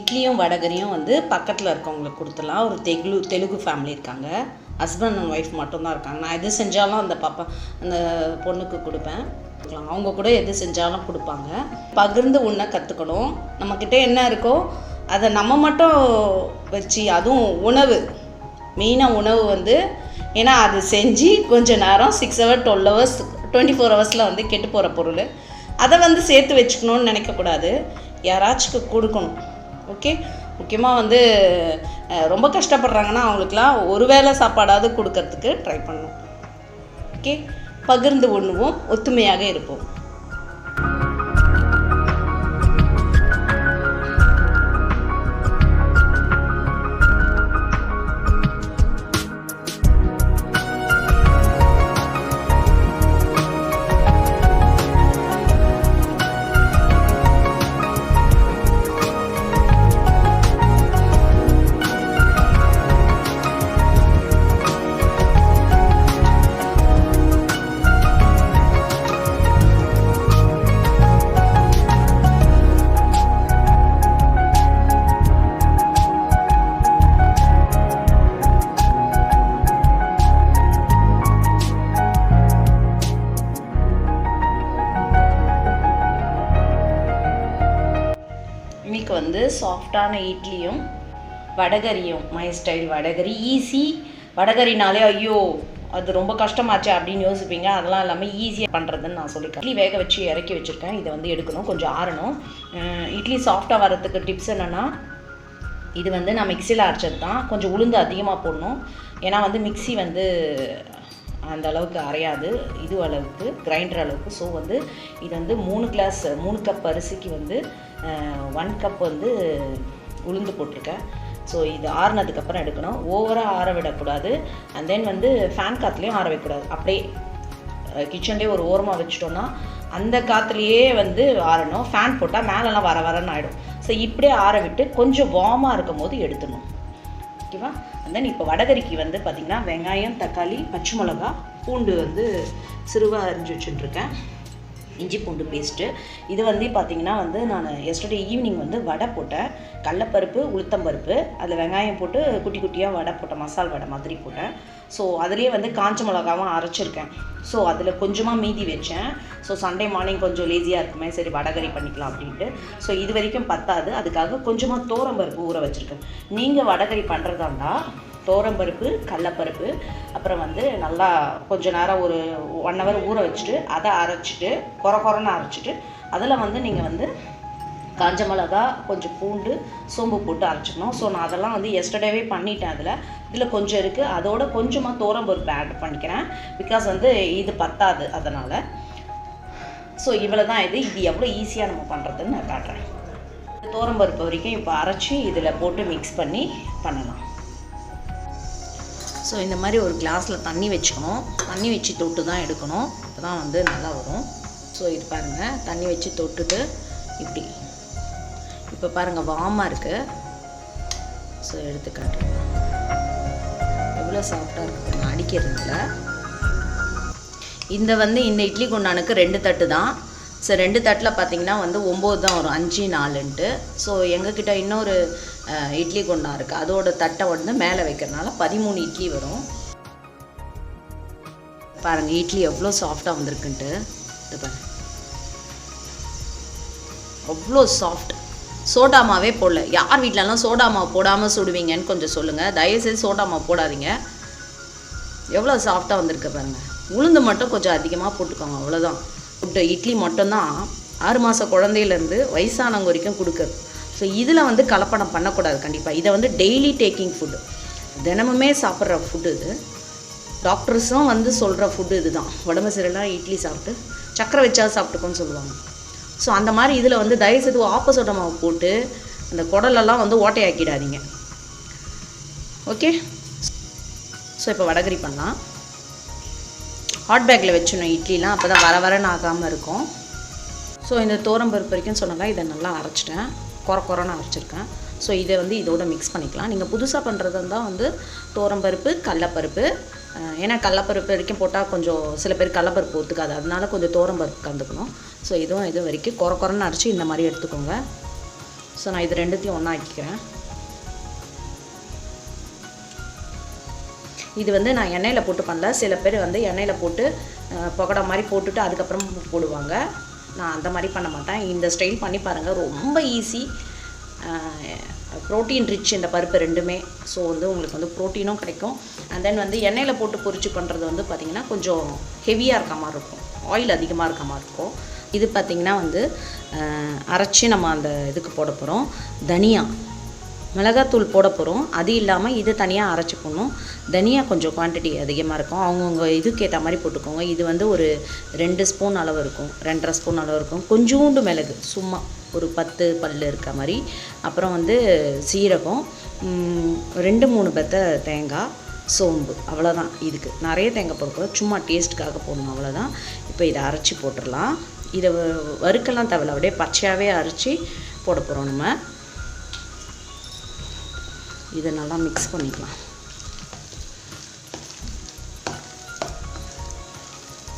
இட்லியும் வடகரியும் வந்து பக்கத்தில் இருக்கவங்களுக்கு கொடுத்துடலாம். ஒரு தெலுங்கு ஃபேமிலி இருக்காங்க, ஹஸ்பண்ட் அண்ட் ஒய்ஃப் மட்டும்தான் இருக்காங்க. நான் எது செஞ்சாலும் அந்த பொண்ணுக்கு கொடுப்பேன். அவங்க கூட எது செஞ்சாலும் கொடுப்பாங்க. பகிர்ந்து உண்ண கற்றுக்கணும். நம்மக்கிட்ட என்ன இருக்கோ அதை நம்ம மட்டும் வச்சு, அதுவும் உணவு, மெயினாக உணவு வந்து, ஏன்னா அது செஞ்சு கொஞ்சம் நேரம் 6 hours 12 hours 24 hours வந்து கெட்டு போகிற பொருள். அதை வந்து சேர்த்து வச்சுக்கணுன்னு நினைக்கக்கூடாது, யாராச்சும் கொடுக்கணும். ஓகே, முக்கியமாக வந்து ரொம்ப கஷ்டப்படுறாங்கன்னா அவங்களுக்குலாம் ஒரு வேளை சாப்பாடாவது கொடுக்கறதுக்கு ட்ரை பண்ணணும். ஓகே, பகிர்ந்து உண்ணுவோம், ஒத்துமையாக இருப்போம். இன்றைக்கி வந்து சாஃப்டான இட்லியும் வடகரியும், மை ஸ்டைல் வடகரி. ஈஸி. வடகரினாலே ஐயோ அது ரொம்ப கஷ்டமாச்சு அப்படின்னு யோசிப்பீங்க. அதெல்லாம் இல்லாமல் ஈஸியாக பண்ணுறதுன்னு நான் சொல்லியிருக்கேன். இட்லி வேக வச்சு இறக்கி வச்சுருக்கேன். இதை வந்து எடுக்கணும், கொஞ்சம் ஆறணும். இட்லி சாஃப்டாக வரதுக்கு டிப்ஸ் என்னென்னா, இது வந்து நான் மிக்சியில் அரைச்சது தான். கொஞ்சம் உளுந்து அதிகமாக போடணும், ஏன்னா வந்து மிக்சி வந்து அந்த அளவுக்கு அரையாது, இது அளவுக்கு கிரைண்டர் அளவுக்கு. ஸோ வந்து இது வந்து 3 கப் அரிசிக்கு வந்து 1 கப் வந்து உளுந்து போட்டிருக்கேன். ஸோ இது ஆறுனதுக்கப்புறம் எடுக்கணும். ஓவராக ஆற விடக்கூடாது. அண்ட் தென் வந்து ஃபேன் காற்றுலேயும் ஆற வைக்கக்கூடாது. அப்படியே கிச்சன்லேயே ஒரு ஓரமாக வச்சுட்டோன்னா அந்த காற்றுலேயே வந்து ஆறணும். ஃபேன் போட்டால் மேலெல்லாம் வரன்னு ஆகிடும். ஸோ இப்படியே ஆற விட்டு கொஞ்சம் வார்மாக இருக்கும் போது எடுத்துடணும். ஓகேவா? அண்ட் தென் இப்போ வடகரிக்கு வந்து பார்த்திங்கன்னா வெங்காயம், தக்காளி, பச்சை மிளகா, பூண்டு வந்து சிறுவாக அரிஞ்சு வச்சுட்டுருக்கேன், இஞ்சி பூண்டு பேஸ்ட்டு. இது வந்து பார்த்திங்கன்னா வந்து நான் எஸ்டர்டே ஈவினிங் வந்து வடை போட்டேன். கடலப்பருப்பு, உளுத்தம்பருப்பு, அதில் வெங்காயம் போட்டு குட்டி குட்டியாக வடை போட்டேன், மசால் வடை மாதிரி போட்டேன். ஸோ அதிலே வந்து காஞ்ச மிளகாவும் அரைச்சிருக்கேன். ஸோ அதில் கொஞ்சமாக மீதி வச்சேன். ஸோ சண்டே மார்னிங் கொஞ்சம் லேசியாக இருக்குமே, சரி வடகரி பண்ணிக்கலாம் அப்படின்ட்டு. ஸோ இது வரைக்கும் பத்தாது, அதுக்காக கொஞ்சமாக தோரம்பருப்பு ஊற வச்சுருக்கேன். நீங்கள் வடகரி பண்ணுறதா இருந்தால் தோரம்பருப்பு, கடலப்பருப்பு, அப்புறம் வந்து நல்லா கொஞ்சம் நேரம் ஒரு 1 hour ஊற வச்சுட்டு அதை அரைச்சிட்டு கொரன்னு அரைச்சிட்டு அதில் வந்து நீங்கள் வந்து காஞ்ச மிளகா, கொஞ்சம் பூண்டு, சோம்பு போட்டு அரைச்சிக்கணும். ஸோ நான் அதெல்லாம் வந்து எஸ்டர்டேவே பண்ணிட்டேன். இதில் கொஞ்சம் இருக்குது, அதோட கொஞ்சமாக தோரம்பருப்பு ஆட் பண்ணிக்கிறேன். பிகாஸ் வந்து இது பத்தாது, அதனால். ஸோ இவ்வளோ தான். இது எவ்வளோ ஈஸியாக நம்ம பண்ணுறதுன்னு நான் காட்டுறேன். தோரம்பருப்பு வரைக்கும் இப்போ அரைச்சி இதில் போட்டு மிக்ஸ் பண்ணி பண்ணலாம். ஸோ இந்த மாதிரி ஒரு கிளாஸில் தண்ணி வச்சுக்கணும். தண்ணி வச்சு தொட்டு தான் எடுக்கணும், அப்போ தான் வந்து நல்லா வரும். ஸோ இது பாருங்கள், தண்ணி வச்சு தொட்டுட்டு இப்படி இப்போ பாருங்கள் வார்மாக இருக்குது. ஸோ எடுத்து காட்டுறேன், எவ்வளோ சாஃப்டாக இருக்குது நான் அடிக்கிறதுல. இந்த இட்லி குண்டானுக்கு 2 தட்டு தான். ஸோ 2 தட்டில் பார்த்திங்கன்னா வந்து 9 தான் வரும், 5 4ன்ட்டு. ஸோ எங்ககிட்ட இன்னொரு இட்லி குண்டா இருக்குது, அதோட தட்டை வந்து மேலே வைக்கிறதுனால 13 இட்லி வரும். பாருங்கள் இட்லி எவ்வளோ சாஃப்டாக வந்திருக்குன்ட்டு. இது பாருங்கள் அவ்வளோ சாஃப்ட். சோடா மாவே போடல. யார் வீட்டிலலாம் சோடா மாவு போடாமல் சுடுவீங்கன்னு கொஞ்சம் சொல்லுங்கள். தயவுசெய்து சோடா மாவு போடாதீங்க. எவ்வளோ சாஃப்டாக வந்திருக்கு பாருங்கள். உளுந்து மட்டும் கொஞ்சம் அதிகமாக போட்டுக்கோங்க, அவ்வளோதான். ஃபுட்டு இட்லி மட்டும்தான் 6 மாத குழந்தையிலேருந்து வயசானவங்க வரைக்கும் கொடுக்குறது. ஸோ இதில் வந்து கலப்படம் பண்ணக்கூடாது கண்டிப்பாக. இதை வந்து டெய்லி டேக்கிங் ஃபுட்டு, தினமுமே சாப்பிட்ற ஃபுட்டு இது. டாக்டர்ஸும் வந்து சொல்கிற ஃபுட்டு இது தான். உடம்பு சரியில்லைனா இட்லி சாப்பிட்டு சக்கரை வச்சா சாப்பிட்டுக்கோன்னு சொல்லுவாங்க. ஸோ அந்த மாதிரி இதில் வந்து தயவுசெய்து ஆப்போசிட் மாவு போட்டு அந்த குடலெல்லாம் வந்து ஓட்டையாக்கிடாதீங்க. ஓகே, ஸோ இப்போ வடகரி பண்ணலாம். ஹாட் பேக்கில் வச்சிடணும் இட்லிலாம், அப்போ தான் வரன்னு ஆகாமல் இருக்கும். ஸோ இந்த தோரம்பருப்பு வரைக்கும் சொன்னால இதை நல்லா அரைச்சிட்டேன், கொரன்னு அரைச்சிருக்கேன். ஸோ இதை வந்து இதோட மிக்ஸ் பண்ணிக்கலாம். நீங்கள் புதுசாக பண்ணுறது இருந்தால் வந்து தோரம்பருப்பு, கடலப்பருப்பு, ஏன்னா கடலப்பருப்பு வரைக்கும் போட்டால் கொஞ்சம் சில பேர் கடலப்பருப்பு ஒத்துக்காது, அதனால கொஞ்சம் தோரம்பருப்பு கலந்துக்கணும். ஸோ இதுவும் இது வரைக்கும் கொரன்னு அரைச்சி இந்த மாதிரி எடுத்துக்கோங்க. ஸோ நான் இது ரெண்டுத்தையும் ஒன்றா ஆக்கிக்கிறேன். இது வந்து நான் எண்ணெயில் போட்டு பண்ணல. சில பேர் வந்து எண்ணெயில் போட்டு பக்கோடா மாதிரி போட்டுட்டு அதுக்கப்புறம் போடுவாங்க. நான் அந்த மாதிரி பண்ண மாட்டேன். இந்த ஸ்டைல் பண்ணி பாருங்கள், ரொம்ப ஈஸி. ப்ரோட்டீன் ரிச் இந்த பருப்பு ரெண்டுமே. ஸோ வந்து உங்களுக்கு வந்து ப்ரோட்டீனும் கிடைக்கும். அண்ட் தென் வந்து எண்ணெயில் போட்டு பொரிச்சு பண்ணுறது வந்து பார்த்திங்கன்னா கொஞ்சம் ஹெவியாக இருக்க மாதிரி இருக்கும், ஆயில் அதிகமாக இருக்க மாதிரி இருக்கும். இது பார்த்திங்கன்னா வந்து அரைச்சி நம்ம அந்த இதுக்கு போட போகிறோம். தனியா மிளகாத்தூள் போட போகிறோம். அது இல்லாமல் இது தனியாக அரைச்சி போடணும். தனியா கொஞ்சம் குவான்டிட்டி அதிகமாக இருக்கும், அவங்கவுங்க இதுக்கு ஏற்ற மாதிரி போட்டுக்கோங்க. இது வந்து ஒரு 2 ஸ்பூன் அளவு இருக்கும், 2.5 ஸ்பூன் அளவு இருக்கும். கொஞ்சோண்டு மிளகு, சும்மா ஒரு 10 பல் இருக்க மாதிரி. அப்புறம் வந்து சீரகம், 2-3 பெத்த தேங்காய், சோம்பு, அவ்வளோதான். இதுக்கு நிறைய தேங்காய் போடக்கூடாது, சும்மா டேஸ்ட்டுக்காக போடணும், அவ்வளோதான். இப்போ இதை அரைச்சி போட்டுடலாம். இதை வறுக்கலாம் தேவையில்ல, அப்படியே பச்சையாகவே அரைச்சி போட போகிறோம் நம்ம. இதை நல்லா மிக்ஸ் பண்ணிக்கலாம்.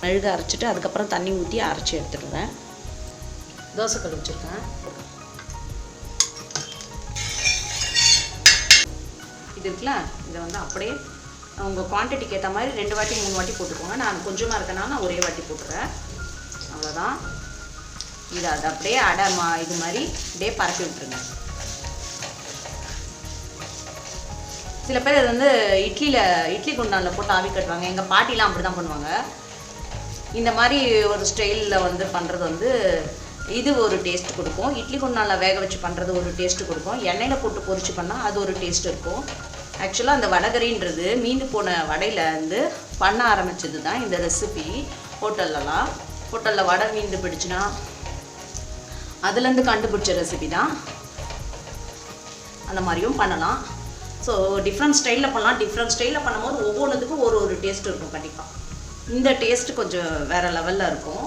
மெழுகு அரைச்சிட்டு அதுக்கப்புறம் தண்ணி ஊற்றி அரைச்சி எடுத்துடுவேன். தோசைக்கல் வச்சுருக்கேன். இது இருக்குல்ல, இதை வந்து அப்படியே உங்கள் குவான்டிட்டிக்கு ஏற்ற மாதிரி 2 வாட்டி 3 வாட்டி போட்டுக்கோங்க. நான் கொஞ்சமாக இருக்கனால நான் ஒரே வாட்டி போட்டுறேன், அவ்வளோதான். இதை அதை அப்படியே இது மாதிரி அப்படியே பரப்பி விட்டுருங்க. சில பேர் இது வந்து இட்லி குண்டானில் போட்டு ஆவி கட்டுவாங்க. எங்கள் பாட்டிலாம் அப்படி தான் பண்ணுவாங்க. இந்த மாதிரி ஒரு ஸ்டைலில் வந்து பண்ணுறது வந்து இது ஒரு டேஸ்ட் கொடுக்கும். இட்லி குண்டானில் வேக வச்சு பண்ணுறது ஒரு டேஸ்ட்டு கொடுக்கும். எண்ணெயில் போட்டு பொரிச்சு பண்ணால் அது ஒரு டேஸ்ட் இருக்கும். ஆக்சுவலாக அந்த வடகரின்றது மீந்து போன வடையில் வந்து பண்ண ஆரம்பித்தது தான் இந்த ரெசிபி. ஹோட்டலில் வடை மீந்து பிடிச்சுன்னா அதுலேருந்து கண்டுபிடிச்ச ரெசிபி தான். அந்த மாதிரியும் பண்ணலாம். ஸோ டிஃப்ரெண்ட் ஸ்டைலில் பண்ணலாம். டிஃப்ரெண்ட் ஸ்டைலில் பண்ணும்போது ஒவ்வொன்றுத்துக்கும் ஒரு டேஸ்ட் இருக்கும் கண்டிப்பாக. இந்த டேஸ்ட்டு கொஞ்சம் வேறு லெவலில் இருக்கும்.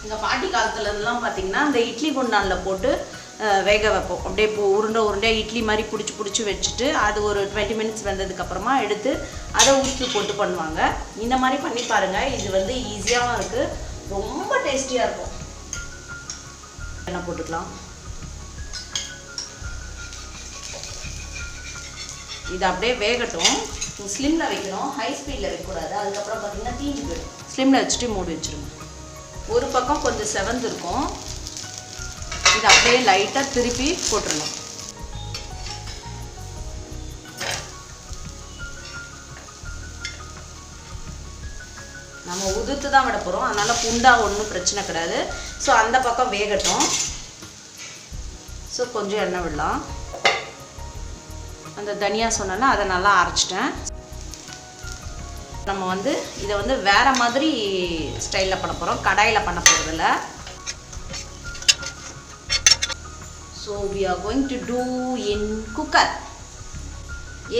எங்கள் பாட்டி காலத்துலலாம் பார்த்திங்கன்னா இந்த இட்லி குண்டானில் போட்டு வேக வைப்போம். அப்படியே உருண்டையாக இட்லி மாதிரி பிடிச்சி வச்சுட்டு அது ஒரு 20 மினிட்ஸ் வெந்ததுக்கப்புறமா எடுத்து அதை உப்பு போட்டு பண்ணுவாங்க. இந்த மாதிரி பண்ணி பாருங்கள். இது வந்து ஈஸியாகவும் இருக்குது, ரொம்ப டேஸ்டியாக இருக்கும். என்ன போட்டுக்கலாம், இது அப்படியே வேகட்டும். ஸ்லிம்மில் வைக்கணும், ஹை ஸ்பீடில் வைக்கக்கூடாது. அதுக்கப்புறம் பார்த்திங்கன்னா தீஞ்சு போயிடும். ஸ்லிம்மில் வச்சுட்டு மூடி வச்சுருங்க. ஒரு பக்கம் கொஞ்சம் செவந்திருக்கும், இது அப்படியே லைட்டாக திருப்பி போட்டுடணும். நம்ம உதிர்த்து தான் விட போகிறோம், அதனால் புண்டா ஒன்றும் பிரச்சனை கிடையாது. ஸோ அந்த பக்கம் வேகட்டும். ஸோ கொஞ்சம் எண்ணெய் விடலாம். அந்த தனியா சொன்னேன்னா அதை நல்லா அரைச்சிட்டேன். நம்ம வந்து இதை வந்து வேறு மாதிரி ஸ்டைலில் பண்ண போகிறோம், கடாயில் பண்ண போகிறதில்ல. So we are going to do in cooker.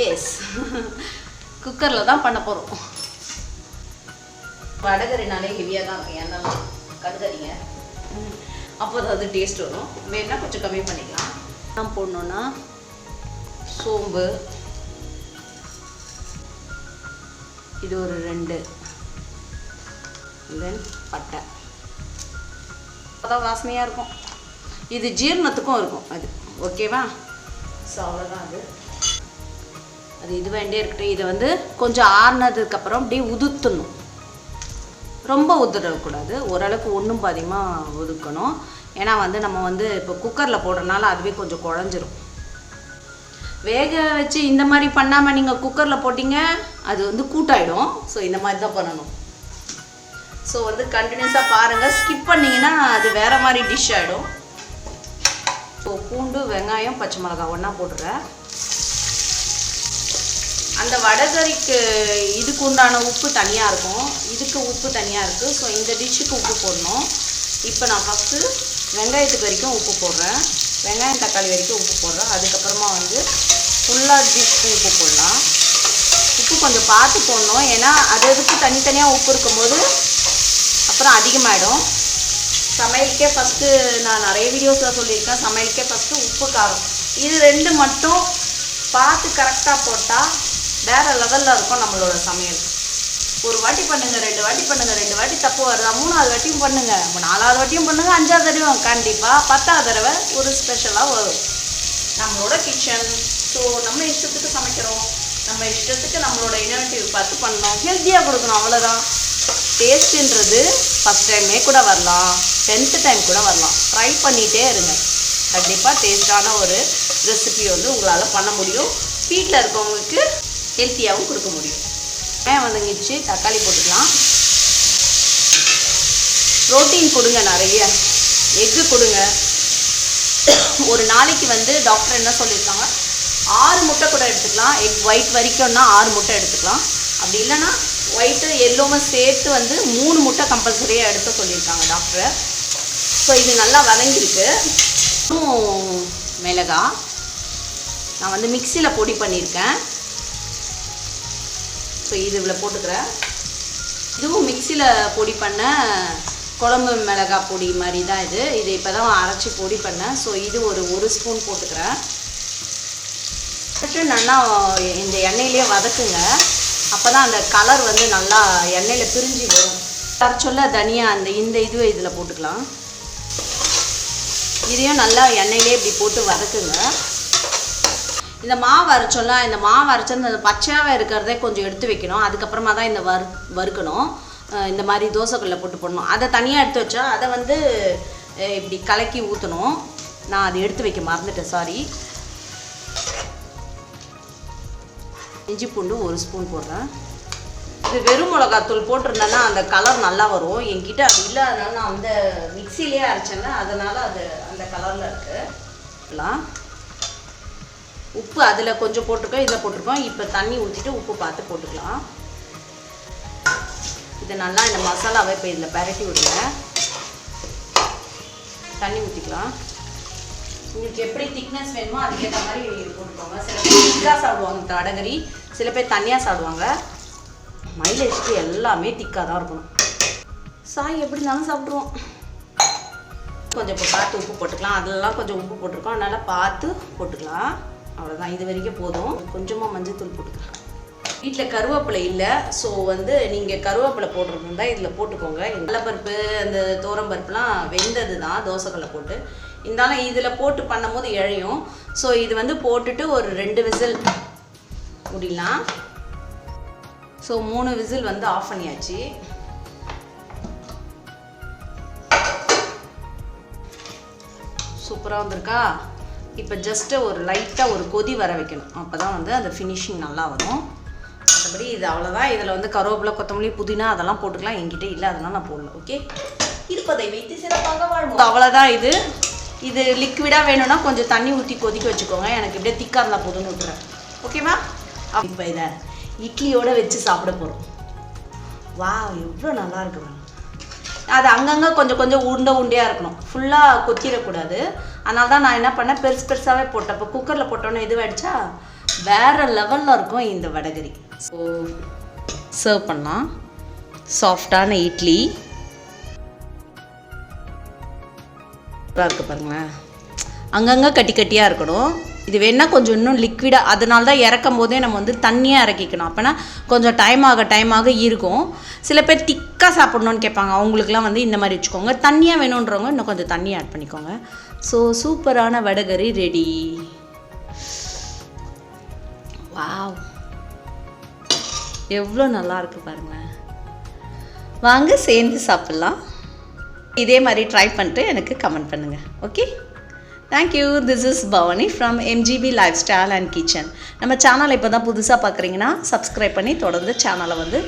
Yes, குக்கரில் தான் பண்ண போகிறோம். வடகரினாலே ஹெவியாக தான் இருக்கும், எண்ணெய்லாம் கடுகறிங்க, அப்போ தான் அது டேஸ்ட் வரும். வேணுன்னா கொஞ்சம் கம்மி பண்ணிக்கலாம். நான் போடணுன்னா சோம்பு, இது ஒரு 2, தென் பட்டை, அதான் வாசனையாக இருக்கும். இது ஜீரணத்துக்கும் இருக்கும் அது, ஓகேவா? ஸோ அவ்வளோதான். அது இது வேண்டே இருக்கட்டும். இதை வந்து கொஞ்சம் ஆறுனதுக்கப்புறம் அப்படியே உதுத்தணும். ரொம்ப உதிரக்கூடாது, ஓரளவுக்கு ஒன்றும் பாதியமாக ஒதுக்கணும். ஏன்னா வந்து நம்ம வந்து இப்போ குக்கரில் போடுறதுனால அதுவே கொஞ்சம் குழஞ்சிரும். வேக வச்சு இந்த மாதிரி பண்ணாமல் நீங்கள் குக்கரில் போட்டிங்க அது வந்து கூட்டாயிடும். ஸோ இந்த மாதிரி தான் பண்ணணும். ஸோ வந்து கண்டினியூஸாக பாருங்கள், ஸ்கிப் பண்ணிங்கன்னா அது வேறு மாதிரி டிஷ் ஆகிடும். ஸோ பூண்டு, வெங்காயம், பச்சை மிளகாய் ஒன்றா போட்டுறேன். அந்த வடகரிக்கு இதுக்கு உண்டான உப்பு தனியாக இருக்கும், இதுக்கு உப்பு தனியாக இருக்குது. ஸோ இந்த டிஷ்ஷுக்கு உப்பு போடணும். இப்போ நான் ஃபஸ்ட்டு வெங்காயத்துக்கு வரைக்கும் உப்பு போடுறேன், வெங்காயம் தக்காளி வரைக்கும் உப்பு போடுறேன். அதுக்கப்புறமா வந்து ஃபுல்லாக டிஷ்க்கு உப்பு போடலாம். உப்பு கொஞ்சம் பார்த்து போடணும், ஏன்னா அதுக்கு தனித்தனியாக உப்பு இருக்கும்போது அப்புறம் அதிகமாகிடும். சமையலுக்கே ஃபஸ்ட்டு நான் நிறைய வீடியோஸில் சொல்லியிருக்கேன், சமையலுக்கே ஃபஸ்ட்டு உப்பு, காரம், இது 2 மட்டும் பார்த்து கரெக்டாக போட்டால் வேறு லெவலில் இருக்கும் நம்மளோட சமையல். ஒரு வாட்டி பண்ணுங்கள், 2 வாட்டி பண்ணுங்கள், 2 வாட்டி தப்பு வருதா 3வது வாட்டியும் பண்ணுங்கள், 4வது வாட்டியும் பண்ணுங்கள், 5வது தடவையும் கண்டிப்பாக 10வது தடவை ஒரு ஸ்பெஷலாக வரும் நம்மளோட கிச்சன். ஸோ நம்ம இஷ்டத்துக்கு சமைக்கிறோம், நம்ம இஷ்டத்துக்கு நம்மளோட இனோவேட்டிவ் பார்த்து பண்ணணும், ஹெல்த்தியாக கொடுக்கணும், அவ்வளோதான். டேஸ்ட்டுன்றது ஃபஸ்ட் டைமே கூட வரலாம், 10th டைம் கூட வரலாம். ட்ரை பண்ணிகிட்டே இருங்க, கண்டிப்பாக டேஸ்ட்டான ஒரு ரெசிபி வந்து உங்களால் பண்ண முடியும், வீட்டில் இருக்கவங்களுக்கு ஹெல்த்தியாகவும் கொடுக்க முடியும். வந்துங்கிச்சு, தக்காளி போட்டுக்கலாம். ப்ரோட்டீன் கொடுங்க, நிறைய எக்கு கொடுங்க. ஒரு நாளைக்கு வந்து டாக்டர் என்ன சொல்லியிருக்காங்க, 6 முட்டை கூட எடுத்துக்கலாம். எக் ஒயிட் வரைக்கும்னா 6 முட்டை எடுத்துக்கலாம். அப்படி இல்லைன்னா ஒயிட்டு எல்லோவும் சேர்த்து வந்து 3 முட்டை கம்பல்சரியாக எடுக்க சொல்லியிருக்காங்க டாக்டர். ஸோ இது நல்லா வதங்கியிருக்கு. மிளகாய் நான் வந்து மிக்சியில் பொடி பண்ணியிருக்கேன். ஸோ இது இதில் போட்டுக்கிறேன். இதுவும் மிக்சியில் பொடி பண்ண குழம்பு மிளகாய் பொடி மாதிரி தான் இது. இது இப்போ தான் அரைச்சி பொடி பண்ணேன். ஸோ இது ஒரு ஸ்பூன் போட்டுக்கிறேன். நல்லா இந்த எண்ணெயிலே வதக்குங்க, அப்போ தான் அந்த கலர் வந்து நல்லா எண்ணெயில் பிரிஞ்சு வரும். அரைச்சொல்ல தனியாக இந்த இது இதில் போட்டுக்கலாம். இதையும் நல்லா எண்ணெயிலே இப்படி போட்டு வதக்குங்க. இந்த மாவு அரைச்சோம்ல, இந்த மாவு அரைச்சி அந்த பச்சையாக இருக்கிறதே கொஞ்சம் எடுத்து வைக்கணும். அதுக்கப்புறமா தான் இந்த வறுக்கணும். இந்த மாதிரி தோசைக்கல்லில் போட்டு போடணும். அதை தனியாக எடுத்து வச்சா அதை வந்து இப்படி கலக்கி ஊற்றணும். நான் அதை எடுத்து வைக்க மறந்துட்டேன், சாரி. இஞ்சி பூண்டு 1 ஸ்பூன் போடுறேன். இது வெறும் மிளகாத்தூள் போட்டிருந்தேன்னா அந்த கலர் நல்லா வரும். என்கிட்ட அது இல்லை, அதனால நான் அந்த மிக்சிலே அரைச்சேன்னா அதனால் அது அந்த கலரில் இருக்குது. உப்பு அதில் கொஞ்சம் போட்டிருக்கோம், இதில் போட்டிருக்கோம். இப்போ தண்ணி ஊற்றிட்டு உப்பு பார்த்து போட்டுக்கலாம். இதை நல்லா இந்த மசாலாவை இப்போ இதில் பரட்டி விடுங்க. தண்ணி ஊற்றிக்கலாம். உங்களுக்கு எப்படி திக்னஸ் வேணுமோ அதுக்கேற்ற மாதிரி போட்டுக்கோங்க. சில பேர் திக்காக சாப்பிடுவாங்க வடகரி, சில பேர் தனியாக சாப்பிடுவாங்க. மைலேஜ்க்கு எல்லாமே திக்காக தான் இருக்கணும். சாய் எப்படி இருந்தாலும் சாப்பிட்ருவோம். கொஞ்சம் இப்போ பார்த்து உப்பு போட்டுக்கலாம். அதெல்லாம் கொஞ்சம் உப்பு போட்டிருக்கோம், அதனால் பார்த்து போட்டுக்கலாம். அவ்வளோதான், இது வரைக்கும் போதும். கொஞ்சமாக மஞ்சள் தூள் போட்டுக்கலாம். வீட்டில் கருவேப்பிலை இல்லை, ஸோ வந்து நீங்கள் கருவேப்பிலை போடுறதுந்தா இதில் போட்டுக்கோங்க. கடலைப்பருப்பு அந்த தோரம்பருப்புலாம் வெந்தது தான் தோசைக்கல்லை போட்டு. இருந்தாலும் இதில் போட்டு பண்ணும் போது இழையும். ஸோ இது வந்து போட்டுட்டு ஒரு 2 விசில் முடியலாம். ஸோ 3 விசில் வந்து ஆஃப் பண்ணியாச்சு. சூப்பராக வந்திருக்கா. இப்போ ஜஸ்ட்டு ஒரு லைட்டாக ஒரு கொதி வர வைக்கணும், அப்போ தான் வந்து அந்த ஃபினிஷிங் நல்லா வரும். மற்றபடி இது அவ்வளோதான். இதில் வந்து கருவேப்பிலை, கொத்தமல்லி, புதினா அதெல்லாம் போட்டுக்கலாம். என்கிட்ட இல்லை, அதெல்லாம் நான் போடல. ஓகே, இருப்பதை வைத்து சிறப்பாக வாழ்வோம். அவ்வளோதான். இது லிக்விடாக வேணும்னா கொஞ்சம் தண்ணி ஊற்றி கொதிக்க வச்சுக்கோங்க. எனக்கு இப்படியே திக்காக இருந்தால் போதும்னு விட்டுறேன். ஓகேவா? இப்போ இதை இட்லியோடு வச்சு சாப்பிட போகிறோம். வா, எவ்வளோ நல்லா இருக்கு. அது அங்கங்கே கொஞ்சம் கொஞ்சம் உருண்டையாக இருக்கணும், ஃபுல்லாக கொத்திடக்கூடாது. அதனால தான் நான் என்ன பண்ணேன், பெருசாகவே போட்டேன். இப்போ குக்கரில் போட்டோன்னே இதுவாகிடுச்சா வேறு லெவலில் இருக்கும் இந்த வடகரி. ஸோ சர்வ் பண்ணலாம். சாஃப்டான இட்லி இருக்குது பாருங்களேன். அங்கங்கே கட்டி கட்டியாக இருக்கணும். இது வேணால் கொஞ்சம் இன்னும் லிக்விடாக, அதனால தான் இறக்கும் போதே நம்ம வந்து தண்ணியாக இறக்கிக்கணும். அப்போனா கொஞ்சம் டைம் ஆக இருக்கும். சில பேர் திக்காக சாப்பிட்ணுன்னு கேட்பாங்க, அவங்களுக்குலாம் வந்து இந்த மாதிரி வச்சுக்கோங்க. தண்ணியாக வேணுன்றவங்க இன்னும் கொஞ்சம் தண்ணி ஆட் பண்ணிக்கோங்க. ஸோ சூப்பரான வடகரி ரெடி. வாவ், எவ்வளோ நல்லா இருக்குது பாருங்களேன். வாங்க சேர்ந்து சாப்பிட்லாம். இதே மாதிரி ட்ரை பண்ணிட்டு எனக்கு கமெண்ட் பண்ணுங்கள். Okay, thank you. This is Bhavani from MGB lifestyle and kitchen. நம்ம சேனலை இப்போ தான் புதுசாக பார்க்குறீங்கன்னா சப்ஸ்கிரைப் பண்ணி தொடர்ந்து சேனலை வந்து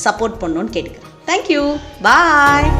சப்போர்ட் பண்ணணுன்னு கேட்டுக்கிறேன். தேங்க்யூ, பாய்.